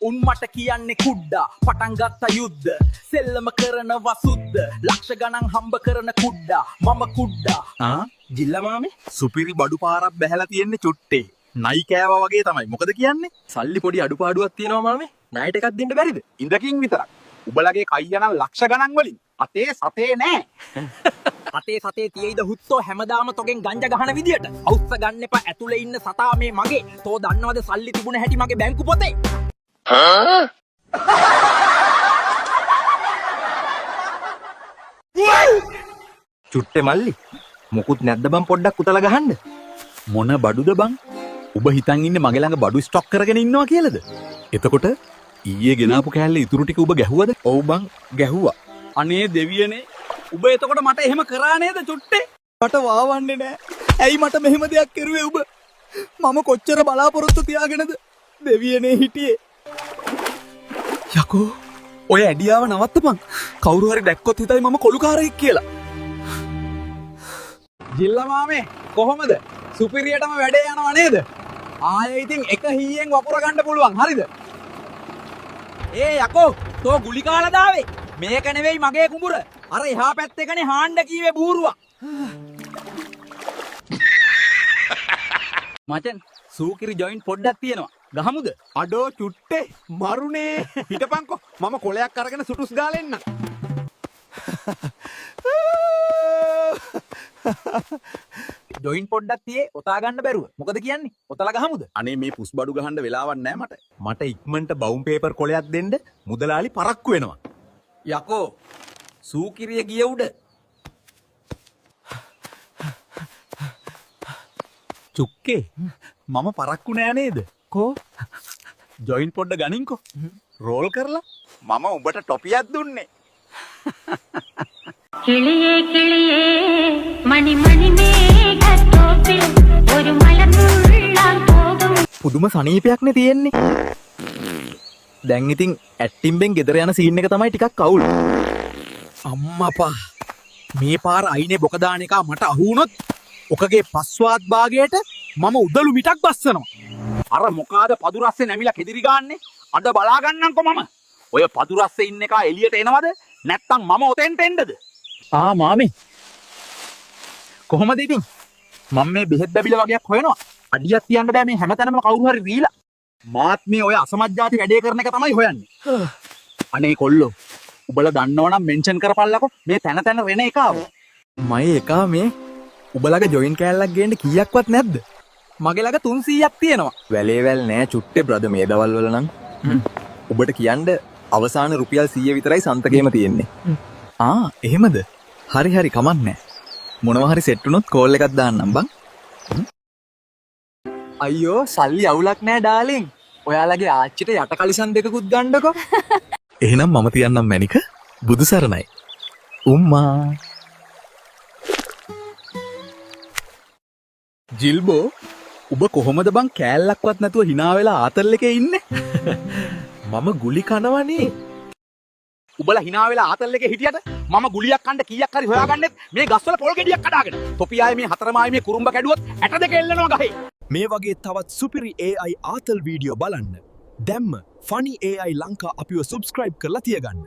උන් මට කියන්නේ කුඩ්ඩා පටන් ගත්ත යුද්ධ සෙල්ලම කරන වසුද්ද ලක්ෂ ගණන් හම්බ කරන කුඩ්ඩා මම කුඩ්ඩා ජිල්ලා මාමේ සුපිරි බඩු පාරක් බැහැලා තියෙන්නේ චුට්ටේ නයි කෑවා වගේ තමයි මොකද කියන්නේ සල්ලි පොඩි අඩුපාඩුවක් තියෙනවා මාමේ ණයට එකක් දෙන්න බැරිද ඉඳකින් විතරක් උඹලගේ කයියනම් ලක්ෂ ගණන් වලින් අතේ සතේ නෑ අතේ සතේ තියෙයිද හුත්තෝ හැමදාම තොගෙන් ගංජා ගහන විදියට අවුස්ස ගන්න එපා ඇතුලේ ඉන්න සතා මේ මගේ තෝ දන්නවද සල්ලි තිබුණ හැටි මගේ බැංකු පොතේ චුට්ටේ මල්ලි මොකුත් නැද්ද බං පොඩ්ඩක් උතලා ගහන්න මොන බඩුද බං ඔබ හිතන් ඉන්නේ මගේ ළඟ බඩු ස්ටොක් කරගෙන ඉන්නවා කියලාද එතකොට ඊයේ ගෙනාපු කෑල්ලේ ඉතුරු ටික ඔබ ගැහුවද ඔව් බං ගැහුවා අනේ දෙවියනේ උඹ එතකොට මට එහෙම කරා නේද චුට්ටේ මට වාවන්නේ නෑ ඇයි මට මෙහෙම දෙයක් කරුවේ ඔබ මම කොච්චර බලාපොරොත්තු තියාගෙනද දෙවියනේ හිටියේ යකෝ ඔය ඇඩියාව නවත්තපන් කවුරු හරි දැක්කොත් හිතයි මම කොළුකාරයෙක් කියලා ජිල්ලා මාමේ කොහොමද සුපිරියටම වැඩේ යනවා නේද ආයේ ඉතින් එක හීයෙන් වපුර ගන්න පුළුවන් හරිද ඒ යකෝ තෝ ගුලි කාලා දාවේ මේක නෙවෙයි මගේ කුඹුර අර එහා පැත්තේකනේ හාණ්ඩ කීවේ බූරුවා මචන් සූකිරි ජොයින්ට් පොඩ්ඩක් තියෙනවා ගහමුද අඩෝ චුට්ටේ මරුනේ හිටපන්කෝ මම කොලයක් අරගෙන සුටුස් ගාලා එන්න ජොයින්ට් පොඩ්ඩක් තියේ ඔතා ගන්න බැරුව මොකද කියන්නේ ඔතලා ගහමුද අනේ මේ පුස් බඩු ගහන්න වෙලාවක් නෑ මට ඉක්මනට බවුම් පේපර් කොලයක් දෙන්න මුදලාලි පරක්කු වෙනවා යකෝ සූකිරිය ගිය උඩ චුක්කේ මම පරක්කු නෑ නේද කෝ ජොයින්ට් පොඩ්ඩ ගනින්කෝ රෝල් කරලා මම උඹට ටොපියක් දුන්නේ കിളിയേ കിളിയേ മണി മണി മേഘത്തോപ്പിൽ ഒരു മലമുള്ളാൻ പോകും පුදුම සනීපයක්නේ තියෙන්නේ දැන් ඉතින් ඇට්ටිම්බෙන් ගෙදර යන සීන් එක තමයි ටිකක් අවුල් අම්මපා මේ පාර අයිනේ බොක දාන එක මට අහු වුණොත් ඔකගේ පස්වාත් භාගයට මම උදළු මිටක් බස්සනවා අර මොකාද පදුරස්සේ නැමිලා කෙදිරි ගාන්නේ අද බලා ගන්නම්කො මම ඔය පදුරස්සේ ඉන්න එක එළියට එනවද නැත්තම් මම ඔතෙන්ට එන්නද මාමේ කොහොමද ඉතින් මම මේ බෙහෙත් බැබිල වගේක් හොයනවා අඩියක් තියන්න බෑ මේ හැමතැනම කවුරු හරි රීලා මාත් මේ ඔය අසමජ්ජාති වැඩේ කරන එක තමයි හොයන්නේ අනේ කොල්ලෝ උඹලා දන්නවනම් මෙන්ෂන් කරපල්ලකෝ මේ තැන තැන වෙන එකාව මයි එකා මේ උඹලගේ ජොයින් කෑල්ලක් ගේන්න කීයක්වත් නැද්ද මගේ ළඟ 300ක් තියෙනවා වැලේ වැල් නෑ චුට්ටේ බ්‍රදර් මේ දවල් වල නම් ඔබට කියන්න අවසාන රුපියල් 100 විතරයි සන්තකේම තියෙන්නේ එහෙමද හරි හරි කමක් නෑ මොනවා හරි සෙට් වුණොත් කෝල් එකක් දාන්නම් බං අයියෝ සල්ලි අවුලක් නෑ ඩාලින් ඔයාලගේ ආච්චිට යට කලිසම් දෙකකුත් ගන්නකො එහෙනම් මම තියන්නම් මැනික බුදු සරණයි උම්මා ජිල්බෝ ඔබ කොහොමද බං කෑල්ලක්වත් නැතුව hina වෙලා ආතල් එකේ ඉන්නේ මම ගුලි කනවනේ උඹලා hina වෙලා ආතල් එකේ හිටියට මම ගුලියක් කන්න කීයක් හරි හොයාගන්නෙත් මේ ගස්වල පොල් ගෙඩියක් කඩාගෙන තොපියායේ මේ හතරමායේ මේ කුරුම්බ කැඩුවොත් ඇට දෙක එල්ලනවා ගහේ මේ වගේ තවත් සුපිරි AI ආතල් වීඩියෝ බලන්න දැම්ම ෆනි AI ලංකා අපිව සබස්ක්‍රයිබ් කරලා තියගන්න